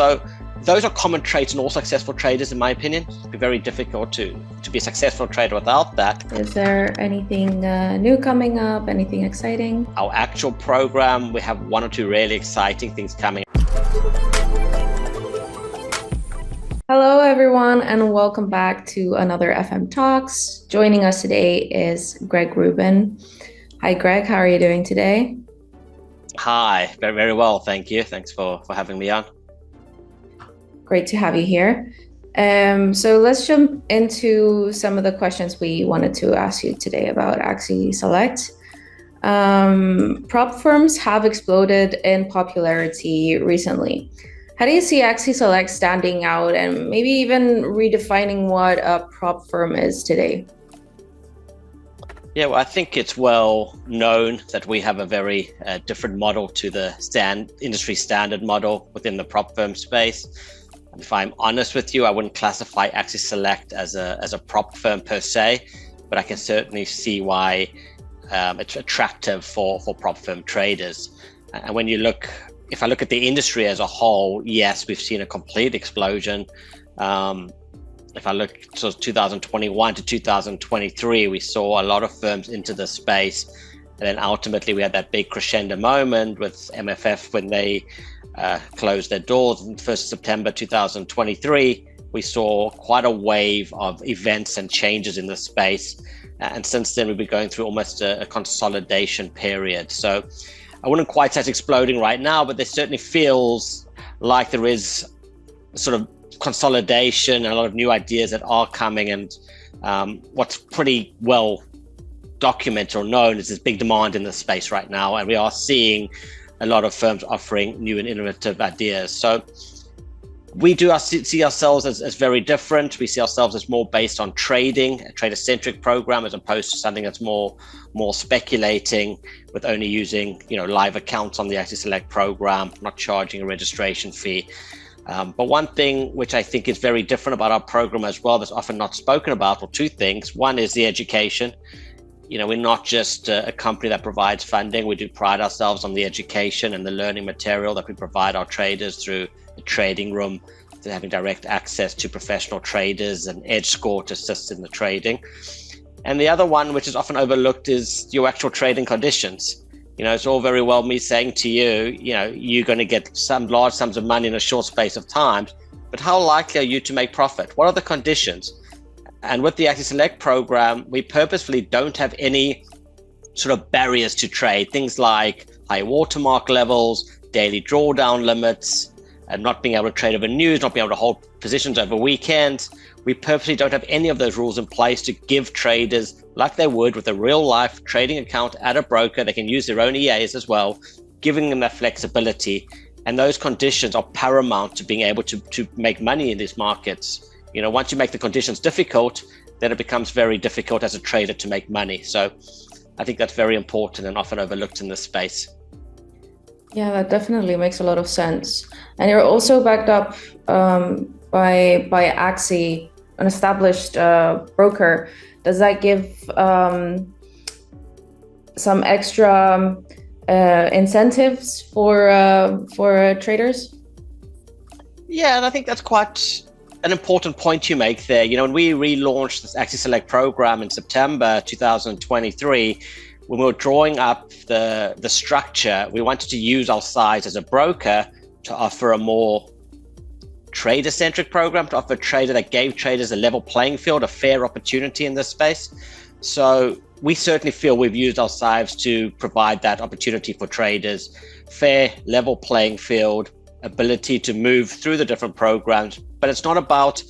So those are common traits in all successful traders, in my opinion. It'd be very difficult to be a successful trader without that. Is there anything new coming up, anything exciting? Our actual program, we have one or two really exciting things coming. Hello, everyone, and welcome back to another FM Talks. Joining us today is Greg Rubin. Hi, Greg. How are you doing today? Hi, very, very well. Thank you. Thanks for having me on. Great to have you here. So let's jump into some of the questions we wanted to ask you today about Axi Select. Prop firms have exploded in popularity recently. How do you see Axi Select standing out and maybe even redefining what a prop firm is today? Yeah, well, I think it's well known that we have a very different model to the industry standard model within the prop firm space. If I'm honest with you, I wouldn't classify Axi Select as a prop firm per se, but I can certainly see why it's attractive for prop firm traders. And when you look, if I look at the industry as a whole, yes, we've seen a complete explosion. If I look sort of 2021 to 2023, we saw a lot of firms into the space. And then ultimately we had that big crescendo moment with MFF when they closed their doors on 1st September 2023. We saw quite a wave of events and changes in the space. And since then, we've been going through almost a consolidation period. So I wouldn't quite say it's exploding right now, but there certainly feels like there is sort of consolidation and a lot of new ideas that are coming. And what's pretty well documented or known is this big demand in the space right now. And we are seeing a lot of firms offering new and innovative ideas. So we do see ourselves as very different. We see ourselves as more based on trading, a trader-centric program, as opposed to something that's more speculating with only using live accounts on the Axi Select program, not charging a registration fee. But one thing which I think is very different about our program as well, that's often not spoken about, or two things. One is the education. We're not just a company that provides funding. We do pride ourselves on the education and the learning material that we provide our traders through the trading room, to having direct access to professional traders and edge score to assist in the trading. And the other one, which is often overlooked, is your actual trading conditions. It's all very well me saying to you, you're going to get some large sums of money in a short space of time, but how likely are you to make profit? What are the conditions? And with the Axi Select program, we purposefully don't have any sort of barriers to trade. Things like high watermark levels, daily drawdown limits, and not being able to trade over news, not being able to hold positions over weekends. We purposely don't have any of those rules in place to give traders, like they would with a real life trading account at a broker, they can use their own EAs as well, giving them that flexibility. And those conditions are paramount to being able to make money in these markets. Once you make the conditions difficult, then it becomes very difficult as a trader to make money. So I think that's very important and often overlooked in this space. Yeah, that definitely makes a lot of sense. And you're also backed up by Axi, an established broker. Does that give some extra incentives for traders? Yeah, and I think that's quite an important point you make there. When we relaunched this Axi Select program in September 2023, when we were drawing up the structure, we wanted to use our size as a broker to offer a more trader-centric program, to offer a trader that gave traders a level playing field, a fair opportunity in this space. So we certainly feel we've used our size to provide that opportunity for traders, fair level playing field, ability to move through the different programs. But it's not about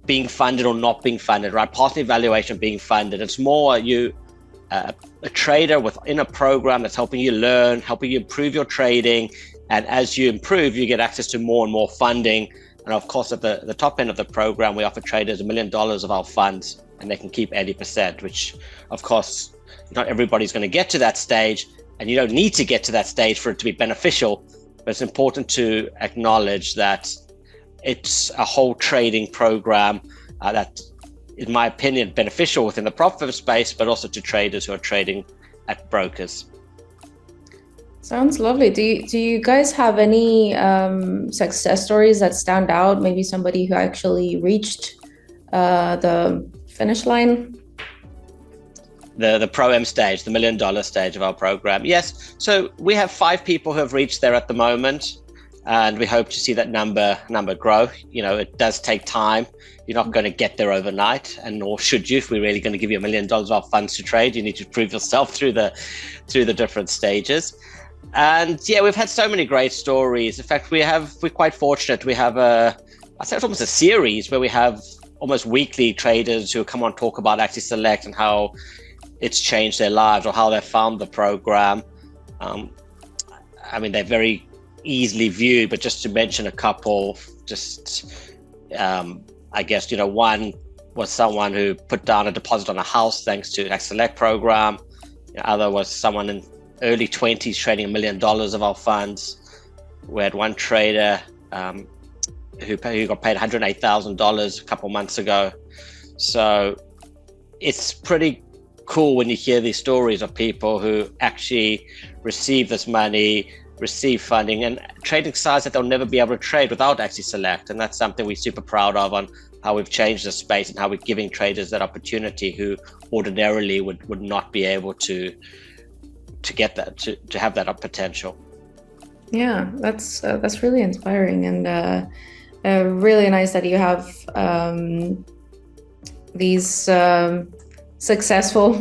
being funded or not being funded, right? Partner evaluation being funded. It's more a trader within a program that's helping you learn, helping you improve your trading. And as you improve, you get access to more and more funding. And of course, at the top end of the program, we offer traders $1 million of our funds, and they can keep 80%, which of course, not everybody's going to get to that stage. And you don't need to get to that stage for it to be beneficial. But it's important to acknowledge that it's a whole trading program that, in my opinion, beneficial within the prop firm space, but also to traders who are trading at brokers. Sounds lovely. Do you guys have any success stories that stand out? Maybe somebody who actually reached the finish line? The Pro M stage, the $1 million stage of our program. Yes. So we have 5 people who have reached there at the moment, and we hope to see that number grow. It does take time. You're not going to get there overnight, and nor should you. If we're really going to give you $1 million of funds to trade, you need to prove yourself through the different stages. And yeah, we've had so many great stories. In fact, we're quite fortunate. We have I'd say it's almost a series where we have almost weekly traders who come on talk about Axi Select and how it's changed their lives or how they found the program. They're very easily viewed, but just to mention a couple, I guess, one was someone who put down a deposit on a house thanks to Axi Select program. The other was someone in early 20s trading $1 million of our funds. We had one trader who got paid $108,000 a couple months ago. So it's pretty cool when you hear these stories of people who actually receive this money, receive funding, and trading size that they'll never be able to trade without Axi Select. And that's something we're super proud of on how we've changed the space and how we're giving traders that opportunity who ordinarily would not be able to get that, to have that potential. Yeah, that's really inspiring, and really nice that you have these successful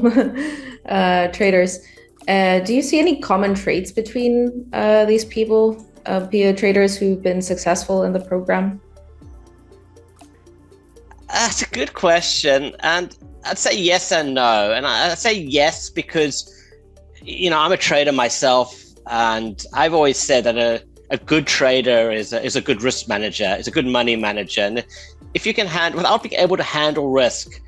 traders. Do you see any common traits between these people, traders who've been successful in the program? That's a good question, and I'd say yes and no. And I'd say yes because I'm a trader myself, and I've always said that a good trader is a good risk manager, is a good money manager. And if you can without being able to handle risk,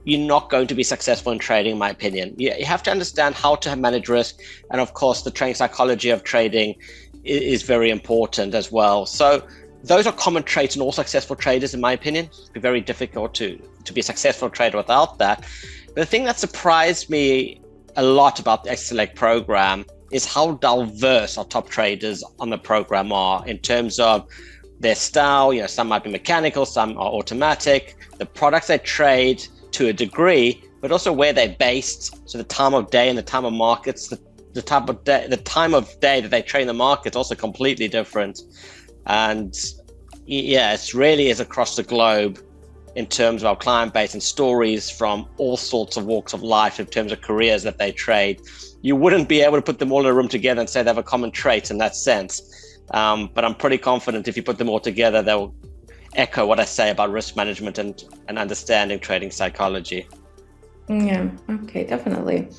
you're not going to be successful in trading, in my opinion. You have to understand how to manage risk. And of course, the trading psychology of trading is very important as well. So those are common traits in all successful traders, in my opinion. It'd be very difficult to be a successful trader without that. But the thing that surprised me a lot about the Axi Select program is how diverse our top traders on the program are in terms of their style. Some might be mechanical, some are automatic, the products they trade to a degree, but also where they're based. So the time of day and the time of markets, the time of day that they trade the markets also completely different. And yeah, it really is across the globe in terms of our client base and stories from all sorts of walks of life in terms of careers that they trade. You wouldn't be able to put them all in a room together and say they have a common trait in that sense. But I'm pretty confident if you put them all together, they'll echo what I say about risk management and understanding trading psychology. Yeah, okay, definitely.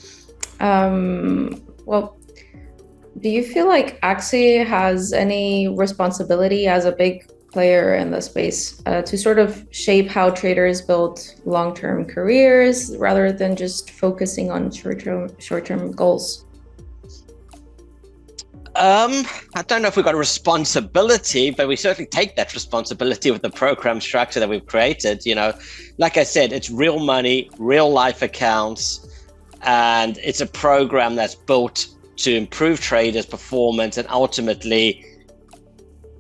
Well, do you feel like Axi has any responsibility as a big player in the space to sort of shape how traders build long-term careers rather than just focusing on short-term goals? I don't know if we've got a responsibility, but we certainly take that responsibility with the program structure that we've created. Like I said, it's real money, real life accounts, and it's a program that's built to improve traders' performance, and ultimately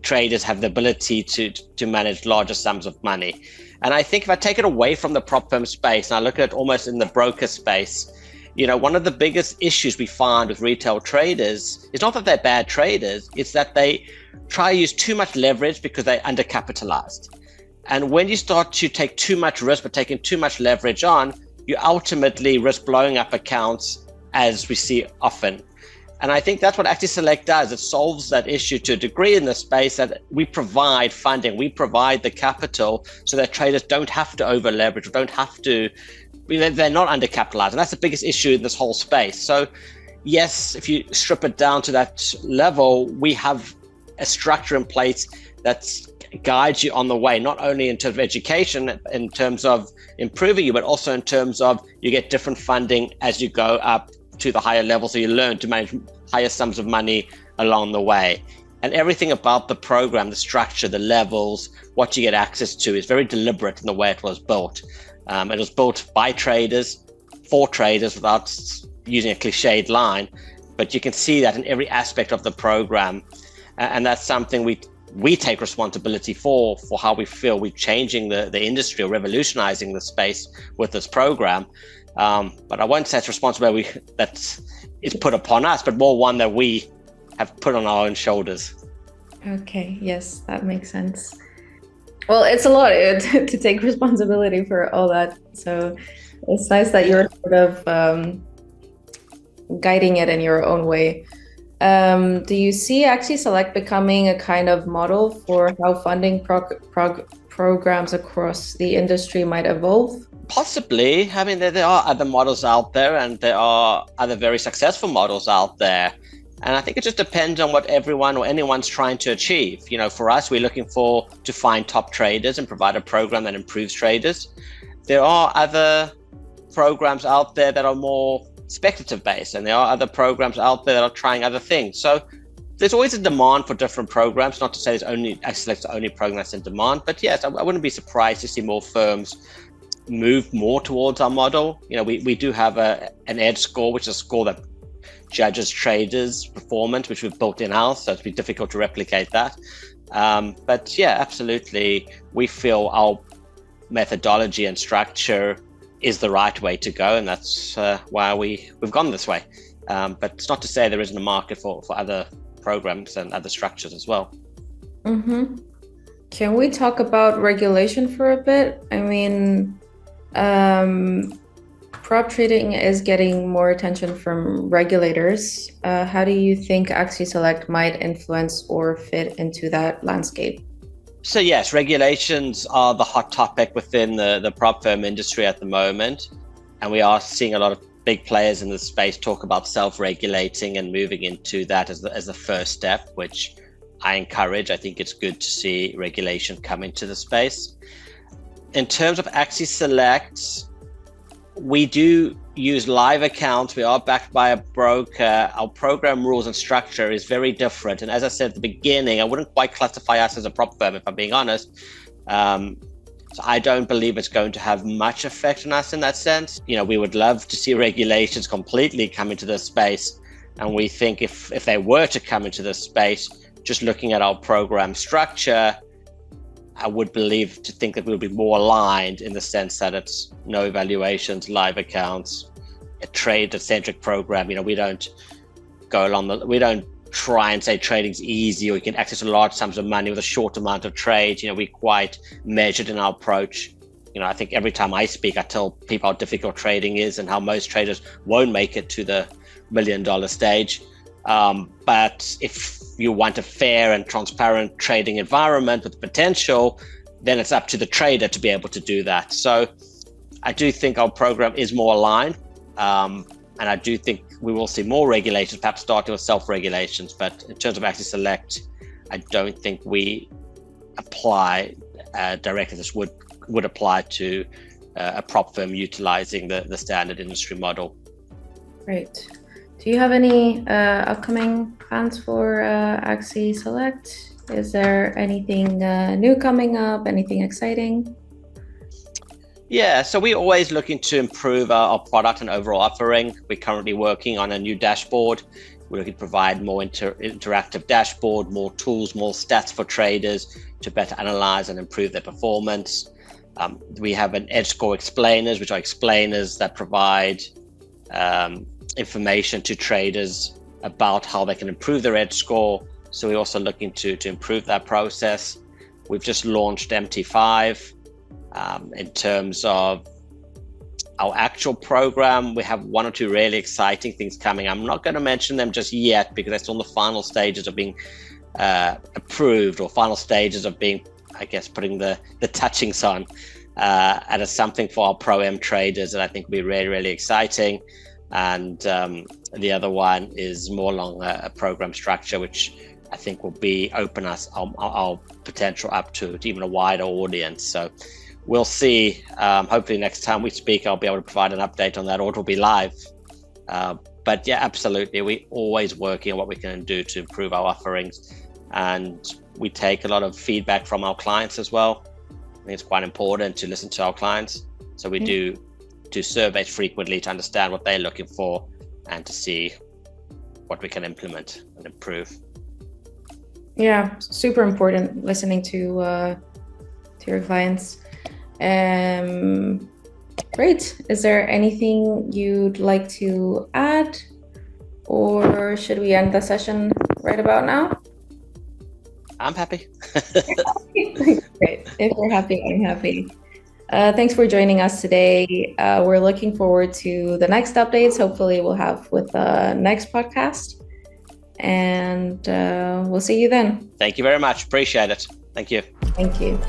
traders have the ability to manage larger sums of money. And I think if I take it away from the prop firm space and I look at it almost in the broker space, one of the biggest issues we find with retail traders is not that they're bad traders, it's that they try to use too much leverage because they're undercapitalized. And when you start to take too much risk but taking too much leverage on, you ultimately risk blowing up accounts, as we see often. And I think that's what Axi Select does. It solves that issue to a degree in the space that we provide funding, we provide the capital so that traders don't have to over leverage, or don't have to, they're not undercapitalized. And that's the biggest issue in this whole space. So yes, if you strip it down to that level, we have a structure in place that guides you on the way, not only in terms of education, in terms of improving you, but also in terms of you get different funding as you go up to the higher level. So you learn to manage higher sums of money along the way. And everything about the program, the structure, the levels, what you get access to is very deliberate in the way it was built. It was built by traders, for traders, without using a cliched line. but you can see that in every aspect of the program. And that's something we take responsibility for how we feel we're changing the industry or revolutionizing the space with this program. But I won't say it's responsibility that is put upon us, but more one that we have put on our own shoulders. Okay, yes, that makes sense. Well, it's a lot to take responsibility for all that. So it's nice that you're sort of guiding it in your own way. Do you see Axi Select becoming a kind of model for how funding programs across the industry might evolve? Possibly. I mean, there are other models out there, and there are other very successful models out there. And I think it just depends on what everyone or anyone's trying to achieve. You know, for us, we're looking to find top traders and provide a program that improves traders. There are other programs out there that are more speculative based, and there are other programs out there that are trying other things. So there's always a demand for different programs, not to say Axi Select's the only program that's in demand, but yes, I wouldn't be surprised to see more firms move more towards our model. You know, we do have an edge score, which is a score that judges traders' performance, which we've built in-house, so it'd be difficult to replicate that. But yeah, absolutely, we feel our methodology and structure is the right way to go, and that's why we've gone this way. But it's not to say there isn't a market for other programs and other structures as well. Mm-hmm. Can we talk about regulation for a bit? I mean, prop trading is getting more attention from regulators. How do you think Axi Select might influence or fit into that landscape? So yes, regulations are the hot topic within the prop firm industry at the moment. And we are seeing a lot of big players in the space talk about self-regulating and moving into that as the first step, which I encourage. I think it's good to see regulation come into the space. In terms of Axi Select, we do use live accounts. We are backed by a broker. Our program rules and structure is very different. And as I said at the beginning, I wouldn't quite classify us as a prop firm, if I'm being honest. So I don't believe it's going to have much effect on us in that sense. You know, we would love to see regulations completely come into this space. And we think if they were to come into this space, just looking at our program structure, I would think that we'll be more aligned in the sense that it's no evaluations, live accounts, a trade-centric program. You know, we don't try and say trading's easy or you can access large sums of money with a short amount of trade. You know, we're quite measured in our approach. You know, I think every time I speak, I tell people how difficult trading is and how most traders won't make it to the $1 million stage. But if you want a fair and transparent trading environment with potential, then it's up to the trader to be able to do that. So I do think our program is more aligned. And I do think we will see more regulations, perhaps starting with self-regulations. But in terms of Axi Select, I don't think we apply directly. This would apply to a prop firm utilizing the standard industry model. Great. Do you have any upcoming plans for Axi Select? Is there anything new coming up, anything exciting? Yeah, so we're always looking to improve our product and overall offering. We're currently working on a new dashboard. We're looking to provide more interactive dashboard, more tools, more stats for traders to better analyze and improve their performance. We have an edge score explainers, which are explainers that provide information to traders about how they can improve their edge score. So we're also looking to improve that process. We've just launched MT5. In terms of our actual program, we have one or two really exciting things coming. I'm not going to mention them just yet because they're still in the final stages of being approved, or final stages of being, I guess, putting the touchings on. And it's something for our Pro-M traders that I think will be really, really exciting. And the other one is more along a program structure, which I think will be open our potential up to even a wider audience. So we'll see. Hopefully next time we speak, I'll be able to provide an update on that, or it'll be live. But yeah, absolutely. We're always working on what we can do to improve our offerings. And we take a lot of feedback from our clients as well. I think it's quite important to listen to our clients. So we do surveys frequently to understand what they're looking for and to see what we can implement and improve. Yeah, super important listening to your clients. Great. Is there anything you'd like to add, or should we end the session right about now? I'm happy. Great. If you're happy, I'm happy. Thanks for joining us today. We're looking forward to the next updates. Hopefully we'll have with the next podcast. And we'll see you then. Thank you very much. Appreciate it. Thank you. Thank you.